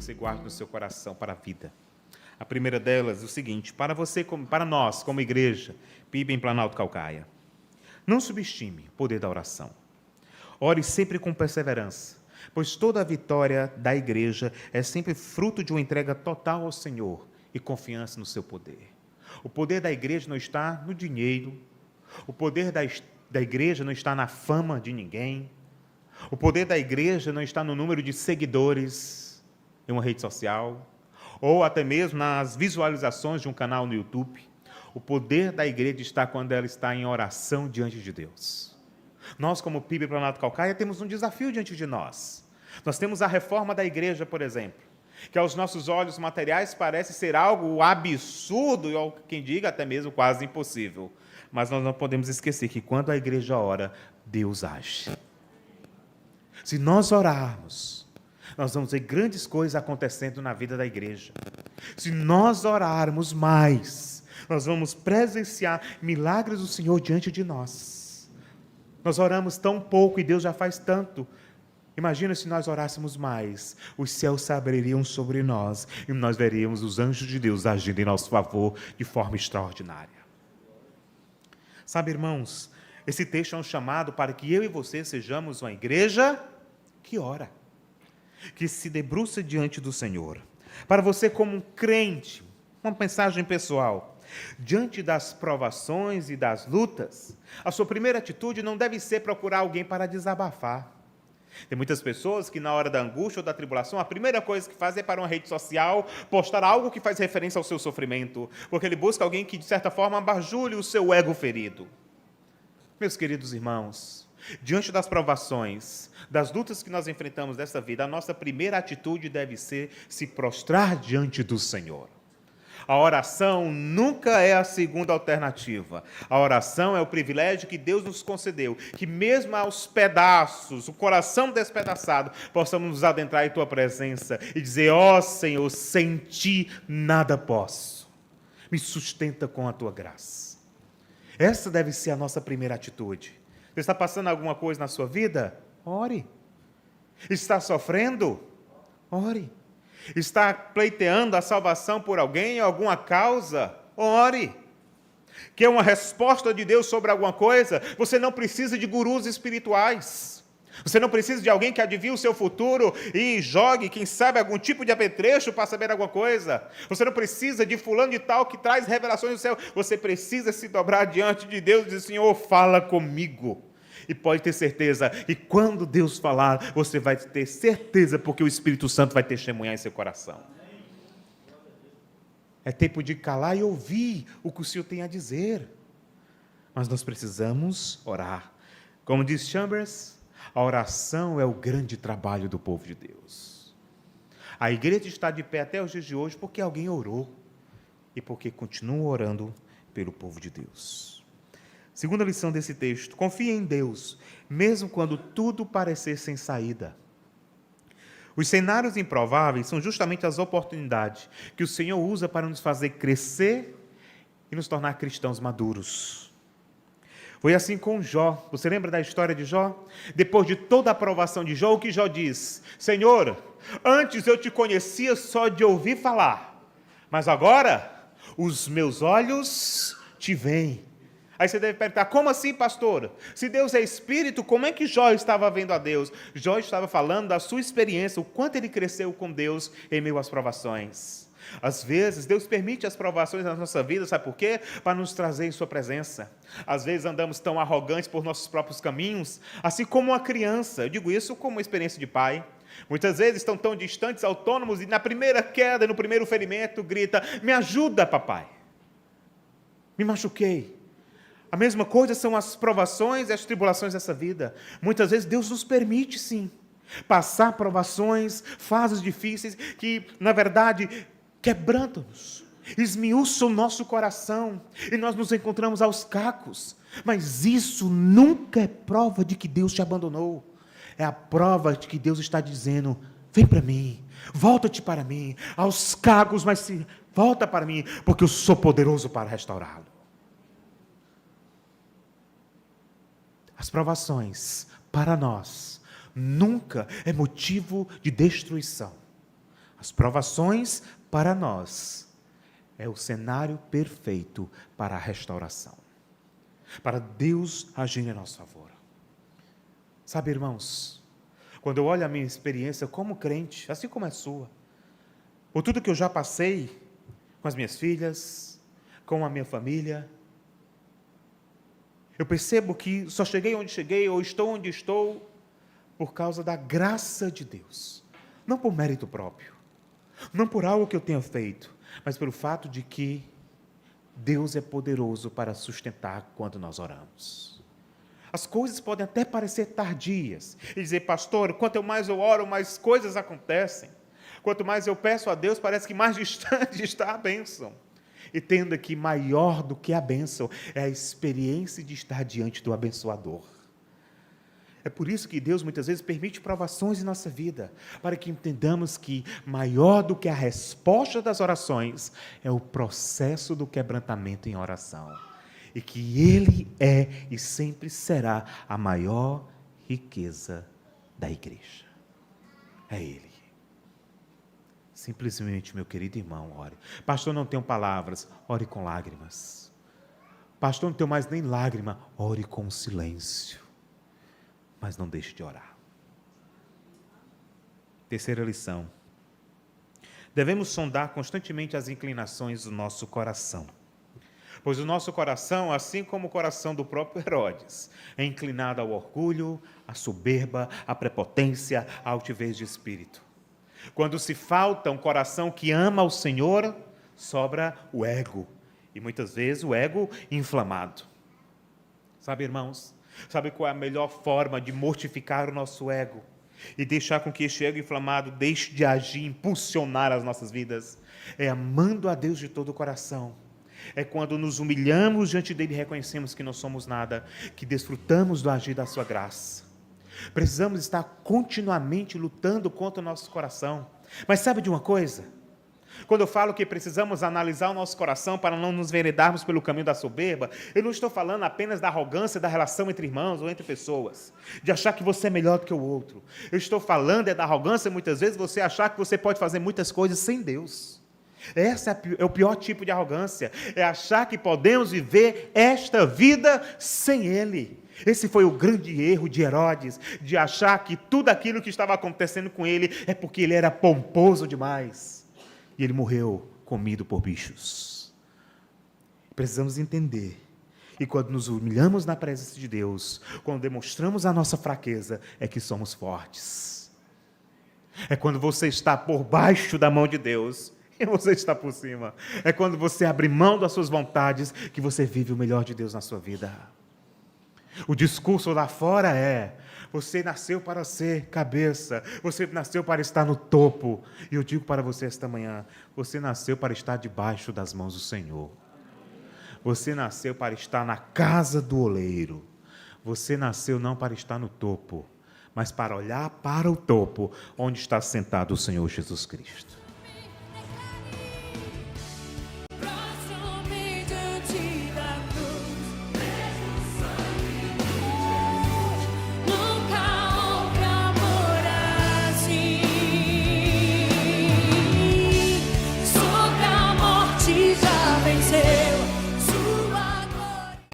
você guarde no seu coração para a vida. A primeira delas é o seguinte: para nós, como igreja, PIB em Planalto Calcaia, não subestime o poder da oração. Ore sempre com perseverança, pois toda a vitória da igreja é sempre fruto de uma entrega total ao Senhor e confiança no seu poder. O poder da igreja não está no dinheiro, o poder da igreja não está na fama de ninguém, o poder da igreja não está no número de seguidores em uma rede social, ou até mesmo nas visualizações de um canal no YouTube. O poder da igreja está quando ela está em oração diante de Deus. Nós, como PIB Planalto Calcaia, temos um desafio diante de nós. Nós temos a reforma da igreja, por exemplo, que aos nossos olhos materiais parece ser algo absurdo, e quem diga até mesmo quase impossível. Mas nós não podemos esquecer que quando a igreja ora, Deus age. Se nós orarmos, nós vamos ver grandes coisas acontecendo na vida da igreja. Se nós orarmos mais, nós vamos presenciar milagres do Senhor diante de nós. Nós oramos tão pouco e Deus já faz tanto. Imagina se nós orássemos mais, os céus se abririam sobre nós e nós veríamos os anjos de Deus agindo em nosso favor de forma extraordinária. Sabe, irmãos, esse texto é um chamado para que eu e você sejamos uma igreja que ora, que se debruça diante do Senhor. Para você, como um crente, uma mensagem pessoal: diante das provações e das lutas, a sua primeira atitude não deve ser procurar alguém para desabafar. Tem muitas pessoas que, na hora da angústia ou da tribulação, a primeira coisa que faz é para uma rede social postar algo que faz referência ao seu sofrimento, porque ele busca alguém que, de certa forma, abajule o seu ego ferido. Meus queridos irmãos, diante das provações, das lutas que nós enfrentamos nessa vida, a nossa primeira atitude deve ser se prostrar diante do Senhor. A oração nunca é a segunda alternativa. A oração é o privilégio que Deus nos concedeu, que mesmo aos pedaços, o coração despedaçado, possamos nos adentrar em Tua presença e dizer: ó Senhor, sem Ti nada posso. Me sustenta com a Tua graça. Essa deve ser a nossa primeira atitude. Você está passando alguma coisa na sua vida? Ore. Está sofrendo? Ore. Está pleiteando a salvação por alguém, alguma causa? Ore. Quer uma resposta de Deus sobre alguma coisa? Você não precisa de gurus espirituais. Você não precisa de alguém que adivinhe o seu futuro e jogue, quem sabe, algum tipo de apetrecho para saber alguma coisa. Você não precisa de fulano de tal que traz revelações do céu. Você precisa se dobrar diante de Deus e dizer: Senhor, fala comigo. E pode ter certeza, e quando Deus falar, você vai ter certeza, porque o Espírito Santo vai testemunhar em seu coração. É tempo de calar e ouvir o que o Senhor tem a dizer. Mas nós precisamos orar. Como diz Chambers, a oração é o grande trabalho do povo de Deus. A igreja está de pé até os dias de hoje porque alguém orou e porque continua orando pelo povo de Deus. Segunda lição desse texto: confie em Deus, mesmo quando tudo parecer sem saída. Os cenários improváveis são justamente as oportunidades que o Senhor usa para nos fazer crescer e nos tornar cristãos maduros. Foi assim com Jó. Você lembra da história de Jó? Depois de toda a aprovação de Jó, o que Jó diz? Senhor, antes eu te conhecia só de ouvir falar, mas agora os meus olhos te veem. Aí você deve perguntar: como assim, pastor? Se Deus é Espírito, como é que Jó estava vendo a Deus? Jó estava falando da sua experiência, o quanto ele cresceu com Deus em meio às provações. Às vezes, Deus permite as provações na nossa vida, sabe por quê? Para nos trazer em sua presença. Às vezes andamos tão arrogantes por nossos próprios caminhos, assim como uma criança. Eu digo isso como uma experiência de pai. Muitas vezes estão tão distantes, autônomos, e na primeira queda, no primeiro ferimento, grita: me ajuda, papai. Me machuquei. A mesma coisa são as provações e as tribulações dessa vida. Muitas vezes Deus nos permite, sim, passar provações, fases difíceis, que, na verdade, quebrantam-nos, esmiuçam o nosso coração, e nós nos encontramos aos cacos. Mas isso nunca é prova de que Deus te abandonou. É a prova de que Deus está dizendo: vem para mim, volta-te para mim, aos cacos, mas sim, volta para mim, porque eu sou poderoso para restaurá-lo. As provações, para nós, nunca é motivo de destruição, As provações, para nós, é o cenário perfeito para a restauração, para Deus agir em nosso favor. Sabe, irmãos, quando eu olho a minha experiência como crente, assim como a sua, por tudo que eu já passei com as minhas filhas, com a minha família, eu percebo que só cheguei onde cheguei, ou estou onde estou, por causa da graça de Deus. Não por mérito próprio, não por algo que eu tenha feito, mas pelo fato de que Deus é poderoso para sustentar quando nós oramos. As coisas podem até parecer tardias, e dizer, pastor, quanto mais eu oro, mais coisas acontecem. Quanto mais eu peço a Deus, parece que mais distante está a bênção. Entenda que maior do que a bênção é a experiência de estar diante do abençoador. É por isso que Deus muitas vezes permite provações em nossa vida, para que entendamos que maior do que a resposta das orações é o processo do quebrantamento em oração. E que Ele é e sempre será a maior riqueza da igreja. É Ele. Simplesmente, meu querido irmão, ore. Pastor, não tenho palavras, ore com lágrimas. Pastor, não tenho mais nem lágrima, ore com silêncio. Mas não deixe de orar. Terceira lição. Devemos sondar constantemente as inclinações do nosso coração. Pois o nosso coração, assim como o coração do próprio Herodes, é inclinado ao orgulho, à soberba, à prepotência, à altivez de espírito. Quando se falta um coração que ama o Senhor, sobra o ego. E muitas vezes o ego inflamado. Sabe, irmãos? Sabe qual é a melhor forma de mortificar o nosso ego? E deixar com que este ego inflamado deixe de agir, impulsionar as nossas vidas? É amando a Deus de todo o coração. É quando nos humilhamos diante dele e reconhecemos que não somos nada, que desfrutamos do agir da sua graça. Precisamos estar continuamente lutando contra o nosso coração. Mas sabe de uma coisa? Quando eu falo que precisamos analisar o nosso coração para não nos veredarmos pelo caminho da soberba, eu não estou falando apenas da arrogância da relação entre irmãos ou entre pessoas, de achar que você é melhor do que o outro. Eu estou falando da arrogância, muitas vezes, você achar que você pode fazer muitas coisas sem Deus. Esse é o pior tipo de arrogância, é achar que podemos viver esta vida sem Ele. Esse foi o grande erro de Herodes, de achar que tudo aquilo que estava acontecendo com ele é porque ele era pomposo demais. E ele morreu comido por bichos. Precisamos entender, e quando nos humilhamos na presença de Deus, quando demonstramos a nossa fraqueza, é que somos fortes. É quando você está por baixo da mão de Deus, e você está por cima. É quando você abre mão das suas vontades, que você vive o melhor de Deus na sua vida. O discurso lá fora é, você nasceu para ser cabeça, você nasceu para estar no topo. E eu digo para você esta manhã, você nasceu para estar debaixo das mãos do Senhor. Você nasceu para estar na casa do oleiro. Você nasceu não para estar no topo, mas para olhar para o topo, onde está sentado o Senhor Jesus Cristo.